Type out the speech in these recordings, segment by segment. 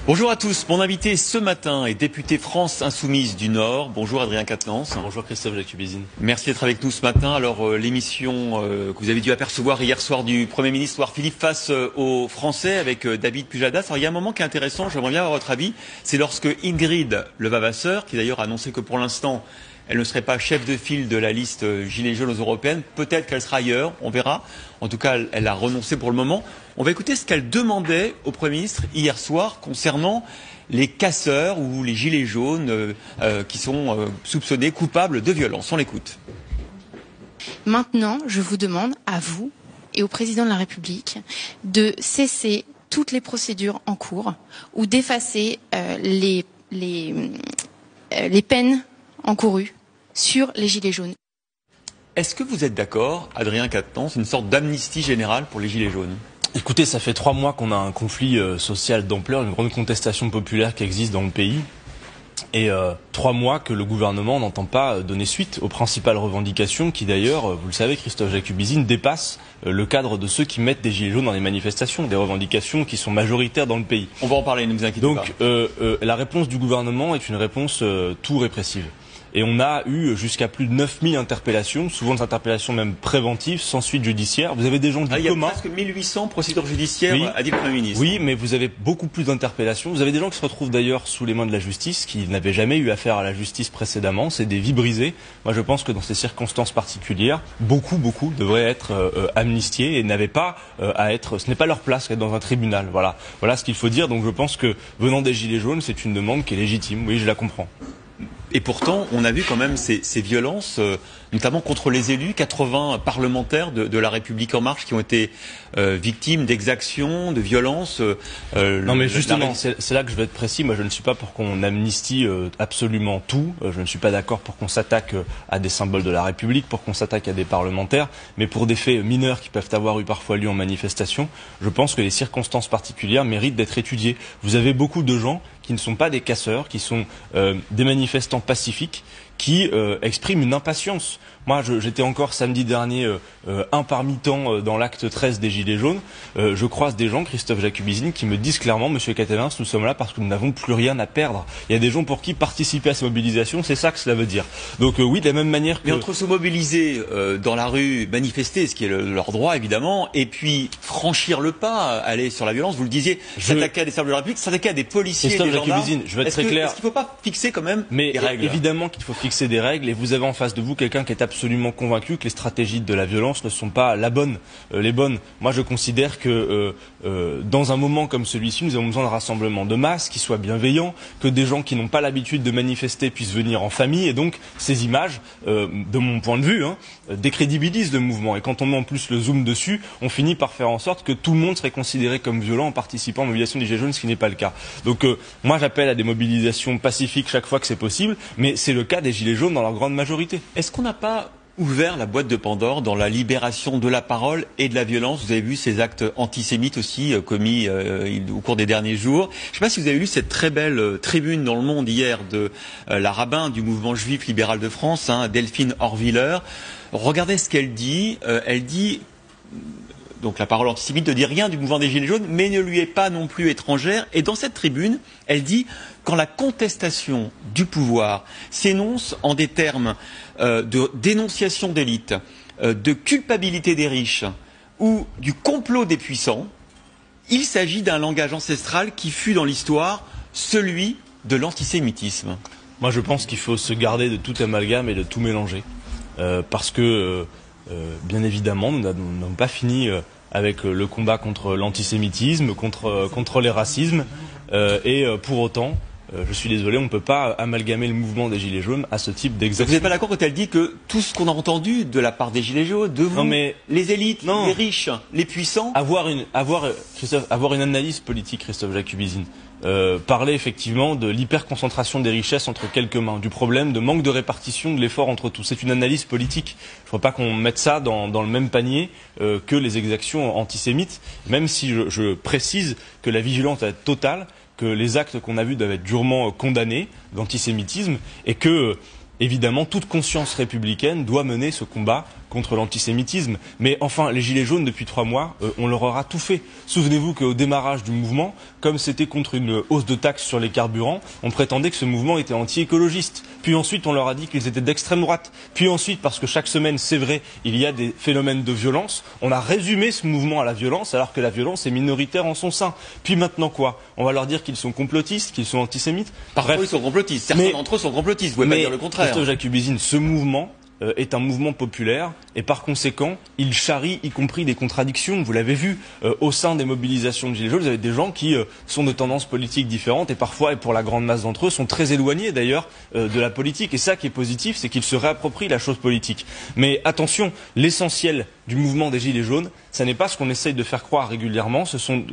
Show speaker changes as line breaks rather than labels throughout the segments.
Bonjour à tous, mon invité ce matin est député France Insoumise du Nord. Bonjour Adrien Quatennens.
Bonjour Christophe Jacubizine.
Merci d'être avec nous ce matin. Alors l'émission que vous avez dû apercevoir hier soir du Premier ministre Édouard Philippe face aux Français avec David Pujadas. Alors il y a un moment qui est intéressant, j'aimerais bien avoir votre avis, c'est lorsque Ingrid Levavasseur, qui d'ailleurs a annoncé que pour l'instant elle ne serait pas chef de file de la liste Gilets jaunes aux européennes, peut-être qu'elle sera ailleurs, on verra. En tout cas, elle a renoncé pour le moment. On va écouter ce qu'elle demandait au Premier ministre hier soir concernant les casseurs ou les gilets jaunes qui sont soupçonnés coupables de violence. On l'écoute.
Maintenant, je vous demande à vous et au Président de la République de cesser toutes les procédures en cours ou d'effacer les peines encourues sur les gilets jaunes.
Est-ce que vous êtes d'accord, Adrien Quatennens, une sorte d'amnistie générale pour les gilets jaunes ?
Écoutez, ça fait 3 mois qu'on a un conflit social d'ampleur, une grande contestation populaire qui existe dans le pays. Et 3 mois que le gouvernement n'entend pas donner suite aux principales revendications qui d'ailleurs, vous le savez Christophe Jacubizine, dépassent le cadre de ceux qui mettent des gilets jaunes dans les manifestations, des revendications qui sont majoritaires dans le pays.
On va en parler, ne vous inquiétez pas.
Donc la réponse du gouvernement est une réponse tout répressive. Et on a eu jusqu'à plus de 9000 interpellations, souvent des interpellations même préventives, sans suite judiciaire. Vous avez des gens du commun.
Il y a presque 1800 procédures judiciaires, oui, a dit le Premier ministre.
Oui, mais vous avez beaucoup plus d'interpellations. Vous avez des gens qui se retrouvent d'ailleurs sous les mains de la justice, qui n'avaient jamais eu affaire à la justice précédemment. C'est des vies brisées. Moi, je pense que dans ces circonstances particulières, beaucoup devraient être amnistiés et n'avaient pas à être. Ce n'est pas leur place d'être dans un tribunal. Voilà ce qu'il faut dire. Donc, je pense que venant des Gilets jaunes, c'est une demande qui est légitime. Oui, je la comprends.
Et pourtant, on a vu quand même ces violences, notamment contre les élus, 80 parlementaires de La République En Marche qui ont été victimes d'exactions, de violences.
Non mais justement, c'est là que je vais être précis. Moi, je ne suis pas pour qu'on amnistie absolument tout. Je ne suis pas d'accord pour qu'on s'attaque à des symboles de la République, pour qu'on s'attaque à des parlementaires. Mais pour des faits mineurs qui peuvent avoir eu parfois lieu en manifestation, je pense que les circonstances particulières méritent d'être étudiées. Vous avez beaucoup de gens qui ne sont pas des casseurs, qui sont des manifestants pacifiques, qui expriment une impatience. Moi, j'étais encore samedi dernier un parmi tant dans l'acte 13 des Gilets jaunes. Je croise des gens, Christophe Jacubizine, qui me disent clairement, Monsieur Quatennens, nous sommes là parce que nous n'avons plus rien à perdre. Il y a des gens pour qui participer à ces mobilisations, c'est ça que cela veut dire. Donc oui, de la même manière que...
Mais entre se mobiliser dans la rue, manifester, ce qui est leur droit évidemment, et puis franchir le pas, aller sur la violence, vous le disiez, s'attaquer à des symboles de la République, s'attaquer à des policiers, des gendarmes.
Je vais être très clair.
Est-ce qu'il ne faut pas fixer quand même des règles ?
Évidemment qu'il faut fixer des règles, et vous avez en face de vous quelqu'un qui est absolument convaincu que les stratégies de la violence ne sont pas les bonnes. Moi, je considère que dans un moment comme celui-ci, nous avons besoin de rassemblements de masse qui soient bienveillants, que des gens qui n'ont pas l'habitude de manifester puissent venir en famille, et donc ces images, de mon point de vue, décrédibilisent le mouvement. Et quand on met en plus le zoom dessus, on finit par faire en sorte que tout le monde serait considéré comme violent en participant à la mobilisation des Gilets jaunes, ce qui n'est pas le cas. Donc moi, j'appelle à des mobilisations pacifiques chaque fois que c'est possible, mais c'est le cas des Gilets jaunes dans leur grande majorité.
Est-ce qu'on n'a pas ouvert la boîte de Pandore dans la libération de la parole et de la violence? Vous avez vu ces actes antisémites aussi commis au cours des derniers jours. Je ne sais pas si vous avez lu cette très belle tribune dans Le Monde hier de la rabbin du mouvement juif libéral de France, Delphine Horviller. Regardez ce qu'elle dit. Elle dit... Donc la parole antisémite ne dit rien du mouvement des Gilets jaunes, mais ne lui est pas non plus étrangère. Et dans cette tribune, elle dit quand la contestation du pouvoir s'énonce en des termes de dénonciation d'élite, de culpabilité des riches ou du complot des puissants, il s'agit d'un langage ancestral qui fut dans l'histoire celui de l'antisémitisme.
Moi, je pense qu'il faut se garder de tout amalgame et de tout mélanger, parce que bien évidemment, nous n'avons pas fini avec le combat contre l'antisémitisme, contre les racismes, et pour autant, je suis désolé, on ne peut pas amalgamer le mouvement des Gilets jaunes à ce type d'exaction.
Vous n'êtes pas d'accord quand elle dit que tout ce qu'on a entendu de la part des Gilets jaunes, de vous, les élites, les riches, les puissants...
Avoir une analyse politique, Christophe Jacubizine, parler effectivement de l'hyperconcentration des richesses entre quelques mains, du problème de manque de répartition de l'effort entre tous. C'est une analyse politique. Il ne faut pas qu'on mette ça dans le même panier que les exactions antisémites, même si je précise que la vigilance va être totale, que les actes qu'on a vus doivent être durement condamnés d'antisémitisme et que, évidemment, toute conscience républicaine doit mener ce combat contre l'antisémitisme. Mais enfin, les Gilets jaunes, depuis 3 mois, on leur aura tout fait. Souvenez-vous qu'au démarrage du mouvement, comme c'était contre une hausse de taxes sur les carburants, on prétendait que ce mouvement était anti-écologiste. Puis ensuite, on leur a dit qu'ils étaient d'extrême droite. Puis ensuite, parce que chaque semaine, c'est vrai, il y a des phénomènes de violence, on a résumé ce mouvement à la violence, alors que la violence est minoritaire en son sein. Puis maintenant quoi? On va leur dire qu'ils sont complotistes, qu'ils sont antisémites?
Parfois, ils sont complotistes. Certains d'entre eux sont complotistes. Vous pouvez pas dire le contraire.
Christophe Jacubizine, ce mouvement est un mouvement populaire et par conséquent, il charrie y compris des contradictions. Vous l'avez vu, au sein des mobilisations de Gilets jaunes, vous avez des gens qui sont de tendances politiques différentes et parfois, et pour la grande masse d'entre eux, sont très éloignés d'ailleurs de la politique. Et ça qui est positif, c'est qu'ils se réapproprient la chose politique. Mais attention, l'essentiel du mouvement des Gilets jaunes, ça n'est pas ce qu'on essaye de faire croire régulièrement, ce sont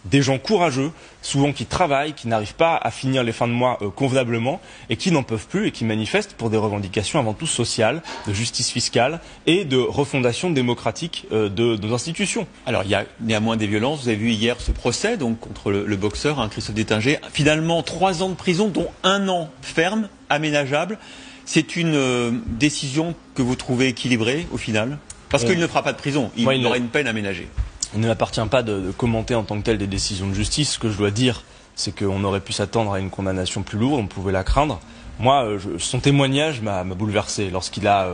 des gens courageux, souvent qui travaillent, qui n'arrivent pas à finir les fins de mois convenablement et qui n'en peuvent plus et qui manifestent pour des revendications avant tout sociales, de justice fiscale et de refondation démocratique de nos institutions.
Alors il y a néanmoins des violences. Vous avez vu hier ce procès donc contre le boxeur Christophe Détinger. Finalement 3 ans de prison dont 1 an ferme, aménageable. C'est une décision que vous trouvez équilibrée au final? Parce qu'il ne fera pas de prison, il aura une peine aménagée.
Il ne m'appartient pas de commenter en tant que tel des décisions de justice. Ce que je dois dire, c'est qu'on aurait pu s'attendre à une condamnation plus lourde, on pouvait la craindre. Moi, son témoignage m'a bouleversé lorsqu'il a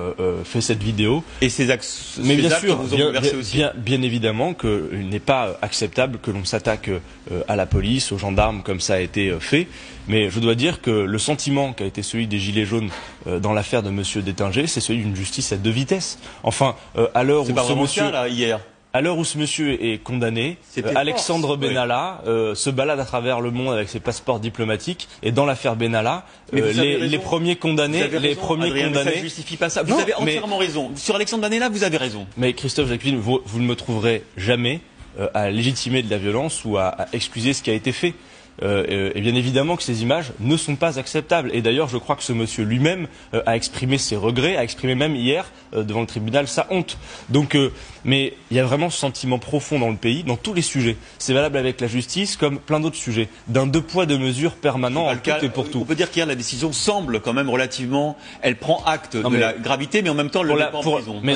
fait cette vidéo.
Et ces actes vous ont bouleversé aussi.
Bien évidemment qu'il n'est pas acceptable que l'on s'attaque à la police, aux gendarmes, comme ça a été fait. Mais je dois dire que le sentiment qui a été celui des Gilets jaunes dans l'affaire de M. Détinger, c'est celui d'une justice à 2 vitesses. Enfin, à l'heure où ce monsieur...
hier.
À l'heure où ce monsieur est condamné, Alexandre Benalla se balade à travers le monde avec ses passeports diplomatiques. Et dans l'affaire Benalla, les premiers condamnés,
ça justifie pas ça. Vous avez entièrement raison. Sur Alexandre Benalla, vous avez raison.
Mais Christophe Jacqueline, vous ne me trouverez jamais à légitimer de la violence ou à excuser ce qui a été fait. Et bien évidemment que ces images ne sont pas acceptables. Et d'ailleurs, je crois que ce monsieur lui-même a exprimé ses regrets, a exprimé même hier devant le tribunal sa honte. Donc, mais il y a vraiment ce sentiment profond dans le pays, dans tous les sujets. C'est valable avec la justice comme plein d'autres sujets, d'un 2 poids 2 mesures permanent en tout et pour tout.
On peut dire qu'hier la décision semble quand même relativement, elle prend acte de la gravité, mais en même temps le met pas en prison.
Mais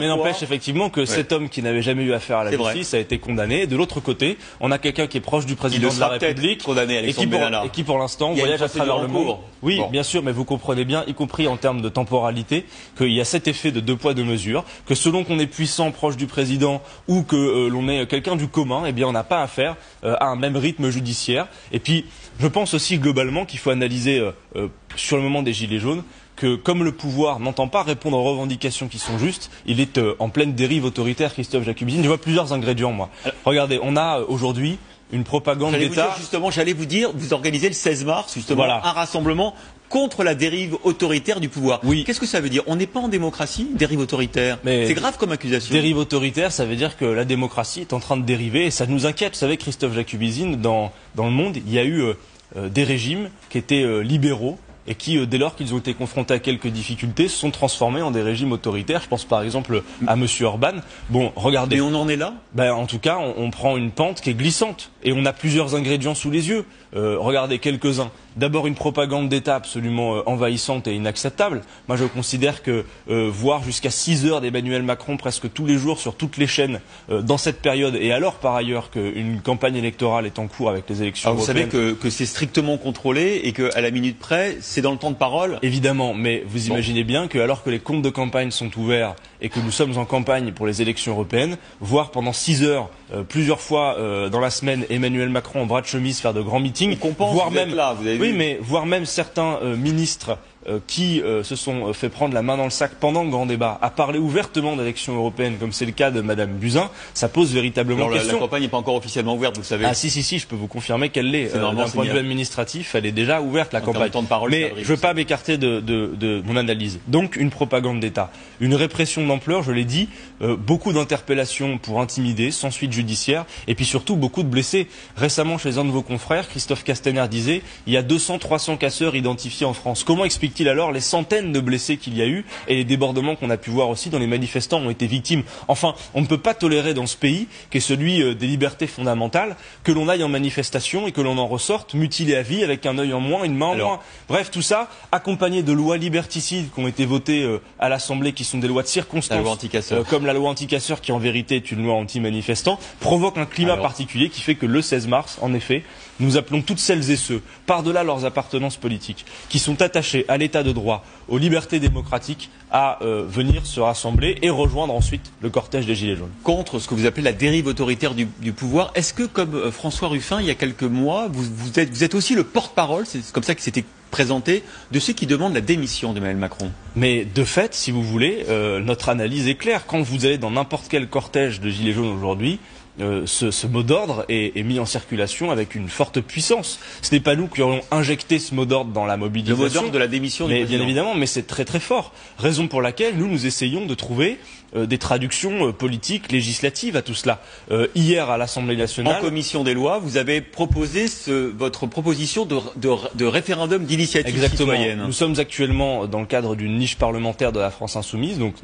n'empêche effectivement que cet homme qui n'avait jamais eu affaire à la justice a été condamné. De l'autre côté, on a quelqu'un qui est proche du président de la République.
Condamné
et qui pour l'instant voyage à travers le monde. Oui, bien sûr, mais vous comprenez bien, y compris en termes de temporalité, qu'il y a cet effet de 2 poids 2 mesures, que selon qu'on est puissant, proche du président, ou que l'on est quelqu'un du commun, eh bien on n'a pas affaire à un même rythme judiciaire. Et puis, je pense aussi globalement qu'il faut analyser sur le moment des Gilets jaunes que comme le pouvoir n'entend pas répondre aux revendications qui sont justes, il est en pleine dérive autoritaire, Christophe Jacubizine. Je vois plusieurs ingrédients, moi. Regardez, on a aujourd'hui une propagande d'État.
J'allais vous dire, vous organisez le 16 mars, justement, un rassemblement contre la dérive autoritaire du pouvoir.
Oui.
Qu'est-ce que ça veut dire? On n'est pas en démocratie, dérive autoritaire. C'est grave comme accusation.
Dérive autoritaire, ça veut dire que la démocratie est en train de dériver et ça nous inquiète. Vous savez, Christophe Jacubizine, dans le monde, il y a eu des régimes qui étaient libéraux et qui, dès lors qu'ils ont été confrontés à quelques difficultés, se sont transformés en des régimes autoritaires. Je pense par exemple à M. Orban. Bon, regardez.
Et on en est là?
En tout cas, on prend une pente qui est glissante. Et on a plusieurs ingrédients sous les yeux. Regardez quelques-uns. D'abord, une propagande d'État absolument envahissante et inacceptable. Moi, je considère que voir jusqu'à 6 heures d'Emmanuel Macron presque tous les jours sur toutes les chaînes dans cette période, et alors par ailleurs qu'une campagne électorale est en cours avec les élections européennes.
Vous savez que c'est strictement contrôlé et qu'à la minute près, c'est dans le temps de parole?
Évidemment, mais vous imaginez bien que alors que les comptes de campagne sont ouverts et que nous sommes en campagne pour les élections européennes, voir pendant 6 heures, plusieurs fois dans la semaine, Emmanuel Macron en bras de chemise faire de grands meetings, voire même certains ministres qui se sont fait prendre la main dans le sac pendant le grand débat, à parler ouvertement d'élections européennes, comme c'est le cas de Madame Buzyn, ça pose véritablement question.
La campagne n'est pas encore officiellement ouverte, vous le savez.
Ah si, je peux vous confirmer qu'elle l'est. D'un point de vue administratif, elle est déjà ouverte, la campagne. Mais je ne veux pas m'écarter de mon analyse. Donc, une propagande d'État. Une répression d'ampleur, je l'ai dit, beaucoup d'interpellations pour intimider, sans suite judiciaire, et puis surtout beaucoup de blessés. Récemment, chez un de vos confrères, Christophe Castaner disait, il y a 200-300 casseurs identifiés en France. Comment explique explique-t-il alors les centaines de blessés qu'il y a eu et les débordements qu'on a pu voir aussi dont les manifestants ont été victimes? Enfin, on ne peut pas tolérer dans ce pays, qui est celui des libertés fondamentales, que l'on aille en manifestation et que l'on en ressorte mutilé à vie avec un œil en moins, une main en moins. Bref, tout ça, accompagné de lois liberticides qui ont été votées à l'Assemblée, qui sont des lois de circonstance, comme la loi anti-casseurs, qui en vérité est une loi anti-manifestant, provoque un climat particulier qui fait que le 16 mars, en effet, nous appelons toutes celles et ceux, par-delà leurs appartenances politiques, qui sont attachés à l'état de droit, aux libertés démocratiques, à venir se rassembler et rejoindre ensuite le cortège des Gilets jaunes.
Contre ce que vous appelez la dérive autoritaire du pouvoir, est-ce que, comme François Ruffin, il y a quelques mois, vous êtes aussi le porte-parole, c'est comme ça que c'était présenté, de ceux qui demandent la démission d'Emmanuel Macron?
Mais de fait, si vous voulez, notre analyse est claire. Quand vous allez dans n'importe quel cortège de Gilets jaunes aujourd'hui, ce mot d'ordre est mis en circulation avec une forte puissance. Ce n'est pas nous qui aurions injecté ce mot d'ordre dans la mobilisation.
Le mot d'ordre de la démission du président.
Bien évidemment, mais c'est très très fort. Raison pour laquelle nous essayons de trouver des traductions politiques, législatives à tout cela. Hier à l'Assemblée nationale,
en commission des lois, vous avez proposé votre proposition de référendum d'initiative citoyenne.
Nous sommes actuellement dans le cadre d'une niche parlementaire de la France Insoumise, donc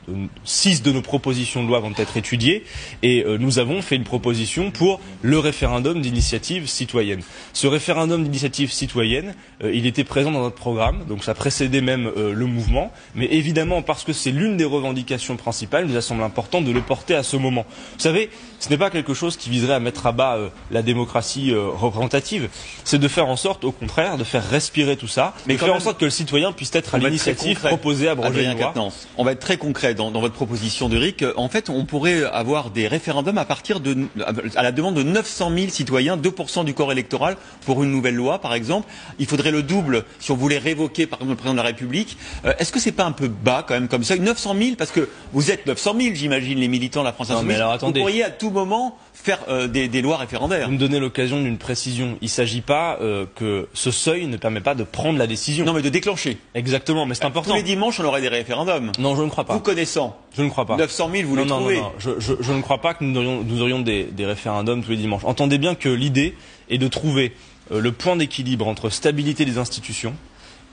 6 de nos propositions de loi vont être étudiées et nous avons fait une proposition pour le référendum d'initiative citoyenne. Ce référendum d'initiative citoyenne, il était présent dans notre programme, donc ça précédait même le mouvement, mais évidemment parce que c'est l'une des revendications principales, il nous semble important de le porter à ce moment. Vous savez, ce n'est pas quelque chose qui viserait à mettre à bas la démocratie représentative, c'est de faire en sorte, au contraire, de faire respirer tout ça, mais de faire en sorte que le citoyen puisse être à l'initiative proposée à abroger une loi.
On va être très concret dans votre proposition d'Éric. En fait, on pourrait avoir des référendums à la demande de 900 000 citoyens, 2% du corps électoral pour une nouvelle loi, par exemple. Il faudrait le double si on voulait révoquer, par exemple, le président de la République. Est-ce que c'est pas un peu bas, quand même, comme ça? 900 000, parce que vous êtes 900 000, j'imagine, les militants de la France Insoumise. Vous pourriez à tout moment faire des lois référendaires.
Vous me donnez l'occasion d'une précision. Il ne s'agit pas que ce seuil ne permet pas de prendre la décision.
Non, mais de déclencher.
Exactement, mais c'est important.
Tous les dimanches, on aurait des référendums.
Non, je ne crois pas.
Vous connaissant.
Je ne crois pas.
900 000, vous les trouvez.
Non, je ne crois pas que nous aurions des référendums tous les dimanches. Entendez bien que l'idée est de trouver le point d'équilibre entre stabilité des institutions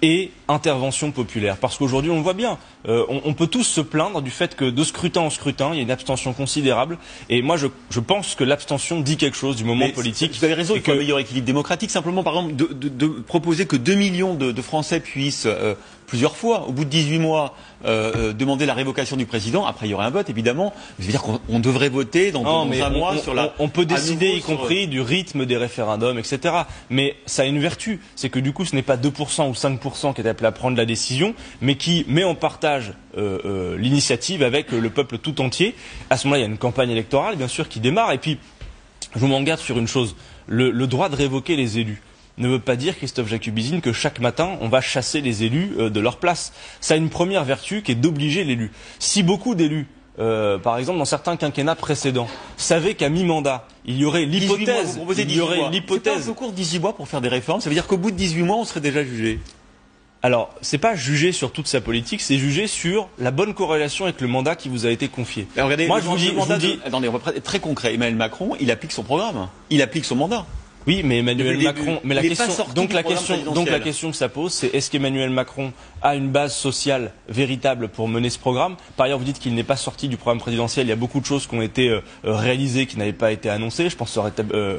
et intervention populaire. Parce qu'aujourd'hui, on le voit bien, on peut tous se plaindre du fait que de scrutin en scrutin, il y a une abstention considérable. Et moi, je pense que l'abstention dit quelque chose du moment politique.
Vous avez raison, il faut un meilleur équilibre démocratique. Simplement, par exemple, de proposer que 2 millions de Français puissent plusieurs fois, au bout de 18 mois, demander la révocation du président. Après, il y aurait un vote, évidemment. Je veux dire qu'on devrait voter dans un mois sur la...
On peut décider, y compris, du rythme des référendums, etc. Mais ça a une vertu. C'est que du coup, ce n'est pas 2% ou 5% qui est appelé à prendre la décision, mais qui met en partage l'initiative avec le peuple tout entier. À ce moment-là, il y a une campagne électorale, bien sûr, qui démarre. Et puis, je m'en garde sur une chose. Le droit de révoquer les élus ne veut pas dire, Christophe Jacubizine, que chaque matin, on va chasser les élus de leur place. Ça a une première vertu qui est d'obliger l'élu. Si beaucoup d'élus, par exemple dans certains quinquennats précédents, savaient qu'à mi-mandat, il y aurait l'hypothèse...
C'est pas un peu court 18 mois pour faire des réformes. Ça veut dire qu'au bout de 18 mois, on serait déjà jugé.
Alors, c'est pas juger sur toute sa politique, c'est juger sur la bonne corrélation avec le mandat qui vous a été confié.
Alors, regardez, moi, je vous dis... Attendez, on va être très concret. Emmanuel Macron, il applique son programme. Il applique son mandat.
Oui, mais Emmanuel Macron, mais la question que ça pose, c'est est-ce qu'Emmanuel Macron a une base sociale véritable pour mener ce programme? Par ailleurs, vous dites qu'il n'est pas sorti du programme présidentiel. Il y a beaucoup de choses qui ont été réalisées qui n'avaient pas été annoncées. Je pense à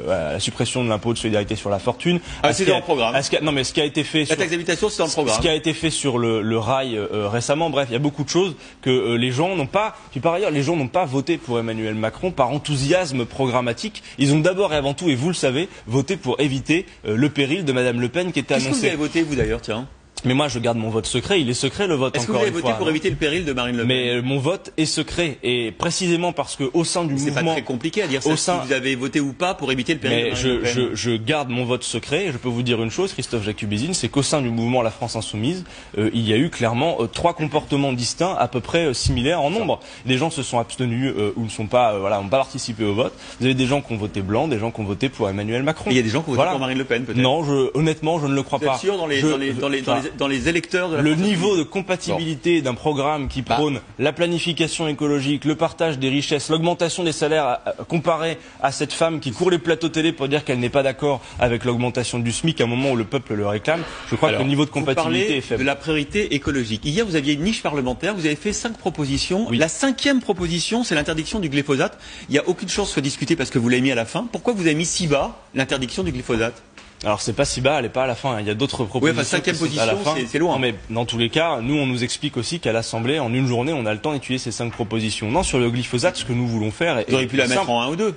la suppression de l'impôt de solidarité sur la fortune.
C'est dans le programme.
Non, mais ce qui a été fait.
La taxe d'habitation, c'est dans le programme.
Ce qui a été fait sur le rail récemment. Bref, il y a beaucoup de choses que les gens n'ont pas. Puis par ailleurs, les gens n'ont pas voté pour Emmanuel Macron par enthousiasme programmatique. Ils ont d'abord et avant tout, et vous le savez, voté pour éviter le péril de Madame Le Pen qui était annoncé.
Qu'est-ce que vous avez voté, vous d'ailleurs, tiens?
Mais moi, je garde mon vote secret. Il est secret, le vote, encore une fois.
Est-ce que vous avez voté pour éviter le péril de Marine Le Pen?
Mais mon vote est secret. Et précisément parce que au sein du mouvement...
C'est pas très compliqué à dire ça, si vous avez voté ou pas pour éviter le péril de Marine Le Pen.
Je garde mon vote secret. Et je peux vous dire une chose, Christophe Jacubizine, c'est qu'au sein du mouvement La France Insoumise, il y a eu clairement 3 comportements distincts à peu près similaires en nombre. Des gens se sont abstenus ou ne sont pas, n'ont pas participé au vote. Vous avez des gens qui ont voté blanc, des gens qui ont voté pour Emmanuel Macron.
Et il y a des gens qui ont voté pour Marine Le Pen, peut-être?
Non, honnêtement, je ne le crois pas.
Vous êtes sûr dans les électeurs de la
Le niveau de compatibilité d'un programme qui prône la planification écologique, le partage des richesses, l'augmentation des salaires comparé à cette femme qui court les plateaux télé pour dire qu'elle n'est pas d'accord avec l'augmentation du SMIC à un moment où le peuple le réclame, je crois que le niveau de compatibilité est faible.
De la priorité écologique. Hier, vous aviez une niche parlementaire, vous avez fait 5 propositions.
Oui.
La 5e proposition, c'est l'interdiction du glyphosate. Il n'y a aucune chance de se discuter parce que vous l'avez mis à la fin. Pourquoi vous avez mis si bas l'interdiction du glyphosate?
Alors c'est pas si bas, elle est pas à la fin. Il y a d'autres propositions.
Oui, enfin, 5e position, c'est loin.
Non, mais dans tous les cas, nous on nous explique aussi qu'à l'Assemblée, en une journée, on a le temps d'étudier ces 5 propositions. Non, sur le glyphosate, ce que nous voulons faire.
Vous auriez pu la mettre en 1 ou 2.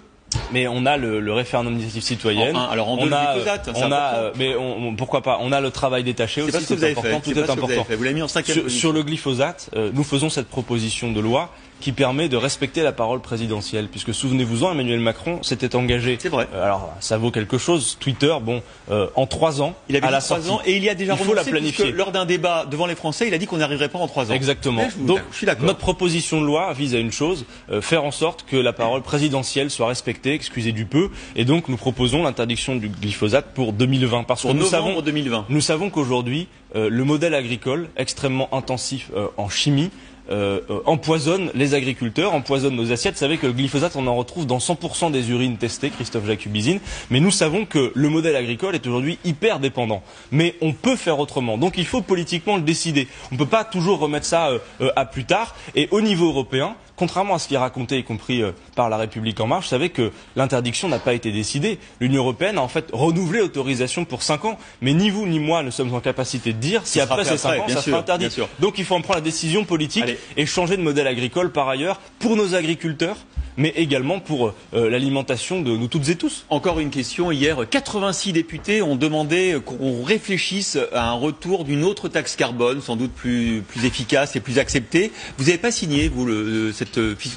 Mais on a le référendum d'initiative citoyenne.
Alors en 2 le glyphosate,
mais pourquoi pas. On a le travail détaché aussi. C'est important. Tout est important.
Vous l'avez mis en 5e position.
Sur le glyphosate, nous faisons cette proposition de loi qui permet de respecter la parole présidentielle, puisque souvenez-vous-en, Emmanuel Macron s'était engagé.
C'est vrai.
Alors ça vaut quelque chose. Twitter, en 3 ans,
il avait
à la
3 ans et il y a déjà
renoncé,
puisque lors d'un débat devant les Français, il a dit qu'on n'arriverait pas en 3 ans.
Exactement.
Donc je suis d'accord.
Notre proposition de loi vise à une chose, faire en sorte que la parole présidentielle soit respectée, excusez du peu, et donc nous proposons l'interdiction du glyphosate pour 2020, parce que nous savons qu'aujourd'hui le modèle agricole extrêmement intensif en chimie empoisonne les agriculteurs, empoisonne nos assiettes. Vous savez que le glyphosate, on en retrouve dans 100% des urines testées, Christophe Jacubizine, mais nous savons que le modèle agricole est aujourd'hui hyper dépendant. Mais on peut faire autrement, donc il faut politiquement le décider. On ne peut pas toujours remettre ça à plus tard, et au niveau européen, contrairement à ce qui est raconté, y compris par La République En Marche, vous savez que l'interdiction n'a pas été décidée. L'Union européenne a en fait renouvelé l'autorisation pour 5 ans. Mais ni vous ni moi ne sommes en capacité de dire si après ces 5 ans, ça sera interdit. Donc il faut en prendre la décision politique et changer de modèle agricole par ailleurs pour nos agriculteurs, mais également pour l'alimentation de nous toutes et tous.
Encore une question. Hier, 86 députés ont demandé qu'on réfléchisse à un retour d'une autre taxe carbone, sans doute plus efficace et plus acceptée. Vous n'avez pas signé, vous, le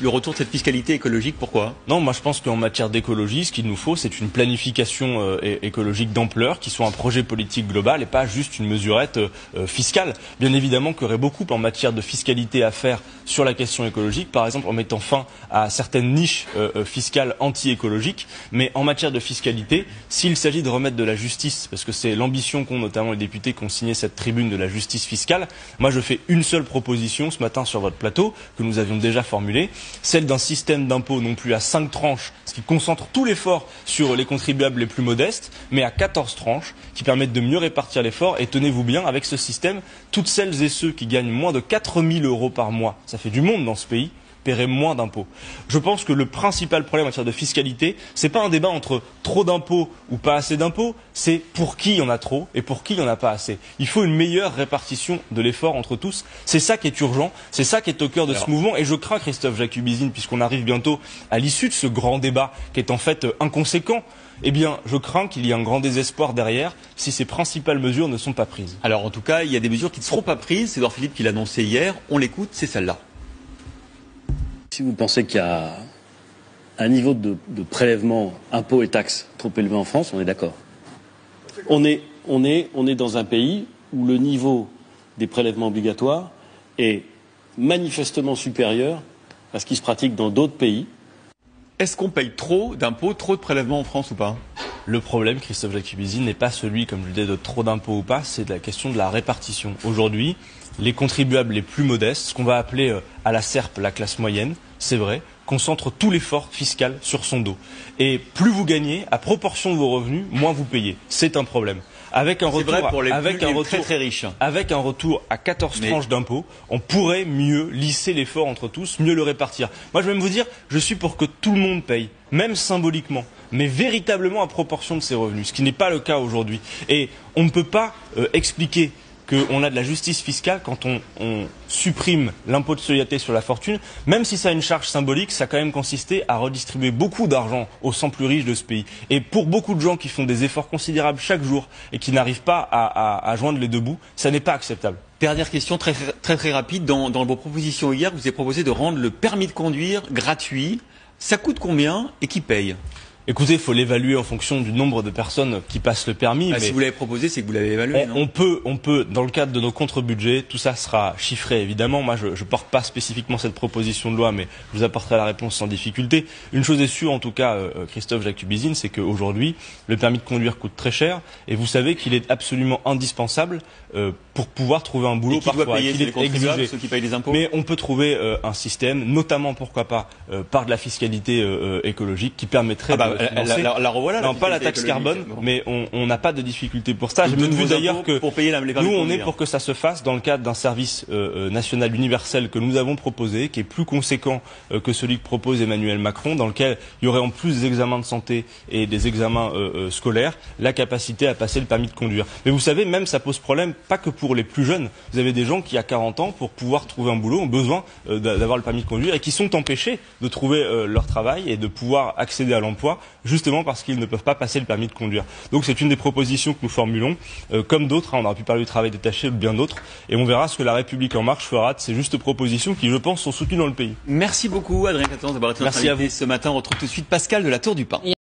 retour de cette fiscalité écologique. Pourquoi?
Non, moi je pense qu'en matière d'écologie, ce qu'il nous faut, c'est une planification écologique d'ampleur, qui soit un projet politique global et pas juste une mesurette fiscale. Bien évidemment qu'il y aurait beaucoup en matière de fiscalité à faire sur la question écologique, par exemple en mettant fin à certaines niches fiscales anti-écologiques, mais en matière de fiscalité, s'il s'agit de remettre de la justice, parce que c'est l'ambition qu'ont notamment les députés qui ont signé cette tribune de la justice fiscale, moi je fais une seule proposition ce matin sur votre plateau, que nous avions déjà formulée, celle d'un système d'impôt non plus à 5 tranches, ce qui concentre tout l'effort sur les contribuables les plus modestes, mais à 14 tranches, qui permettent de mieux répartir l'effort, et tenez-vous bien, avec ce système, toutes celles et ceux qui gagnent moins de 4 000 € par mois, ça fait du monde dans ce pays, paieraient moins d'impôts. Je pense que le principal problème en matière de fiscalité, c'est pas un débat entre trop d'impôts ou pas assez d'impôts, c'est pour qui il y en a trop et pour qui il n'y en a pas assez. Il faut une meilleure répartition de l'effort entre tous. C'est ça qui est urgent, c'est ça qui est au cœur de ce mouvement, et je crains, Christophe Jacubizine, puisqu'on arrive bientôt à l'issue de ce grand débat qui est en fait inconséquent, eh bien, je crains qu'il y ait un grand désespoir derrière si ces principales mesures ne sont pas prises.
Alors, en tout cas, il y a des mesures qui ne seront pas prises. C'est Édouard Philippe qui l'a annoncé hier. On l'écoute, c'est celle-là.
Si vous pensez qu'il y a un niveau de prélèvement, impôts et taxes trop élevé en France, on est d'accord. On est dans un pays où le niveau des prélèvements obligatoires est manifestement supérieur à ce qui se pratique dans d'autres pays.
Est-ce qu'on paye trop d'impôts, trop de prélèvements en France ou pas?
Le problème, Christophe Jacubizine, n'est pas celui, comme je le disais, de trop d'impôts ou pas, c'est la question de la répartition. Aujourd'hui, les contribuables les plus modestes, ce qu'on va appeler à la SERP la classe moyenne, c'est vrai, concentre tout l'effort fiscal sur son dos. Et plus vous gagnez, à proportion de vos revenus, moins vous payez. C'est un problème. Avec un retour,
très riches.
Avec un retour à 14 tranches d'impôts, on pourrait mieux lisser l'effort entre tous, mieux le répartir. Moi, je vais même vous dire, je suis pour que tout le monde paye, même symboliquement, mais véritablement à proportion de ses revenus, ce qui n'est pas le cas aujourd'hui. Et on ne peut pas expliquer qu'on a de la justice fiscale quand on supprime l'impôt de solidarité sur la fortune, même si ça a une charge symbolique, ça a quand même consisté à redistribuer beaucoup d'argent aux 100 plus riches de ce pays. Et pour beaucoup de gens qui font des efforts considérables chaque jour et qui n'arrivent pas à joindre les deux bouts, ça n'est pas acceptable.
Dernière question très rapide. Dans vos propositions hier, vous avez proposé de rendre le permis de conduire gratuit. Ça coûte combien et qui paye?
Écoutez, il faut l'évaluer en fonction du nombre de personnes qui passent le permis.
Mais si vous l'avez proposé, c'est que vous l'avez évalué, non ?
On peut, dans le cadre de nos contre-budgets, tout ça sera chiffré évidemment. Moi, je porte pas spécifiquement cette proposition de loi, mais je vous apporterai la réponse sans difficulté. Une chose est sûre, en tout cas, Christophe Jacubizine, c'est qu'aujourd'hui, le permis de conduire coûte très cher, et vous savez qu'il est absolument indispensable pour pouvoir trouver un boulot.
Et qui doit payer, c'est les contribuables, ceux qui payent les impôts.
Mais on peut trouver un système, notamment pourquoi pas par de la fiscalité écologique, qui permettrait
la revoilà.
Non, pas la taxe carbone, mais on n'a pas de difficulté pour ça. J'ai même vu d'ailleurs que
pour payer les
nous, on est pour que ça se fasse dans le cadre d'un service national universel que nous avons proposé, qui est plus conséquent que celui que propose Emmanuel Macron, dans lequel il y aurait en plus des examens de santé et des examens scolaires, la capacité à passer le permis de conduire. Mais vous savez, même ça pose problème, pas que pour les plus jeunes. Vous avez des gens qui, à 40 ans, pour pouvoir trouver un boulot, ont besoin d'avoir le permis de conduire et qui sont empêchés de trouver leur travail et de pouvoir accéder à l'emploi, justement parce qu'ils ne peuvent pas passer le permis de conduire. Donc c'est une des propositions que nous formulons, comme d'autres, on aurait pu parler du travail détaché ou bien d'autres, et on verra ce que la République En Marche fera de ces justes propositions qui, je pense, sont soutenues dans le pays.
Merci beaucoup Adrien Quatennens d'avoir été notre invité ce matin. On retrouve tout de suite Pascal de la Tour du Pin.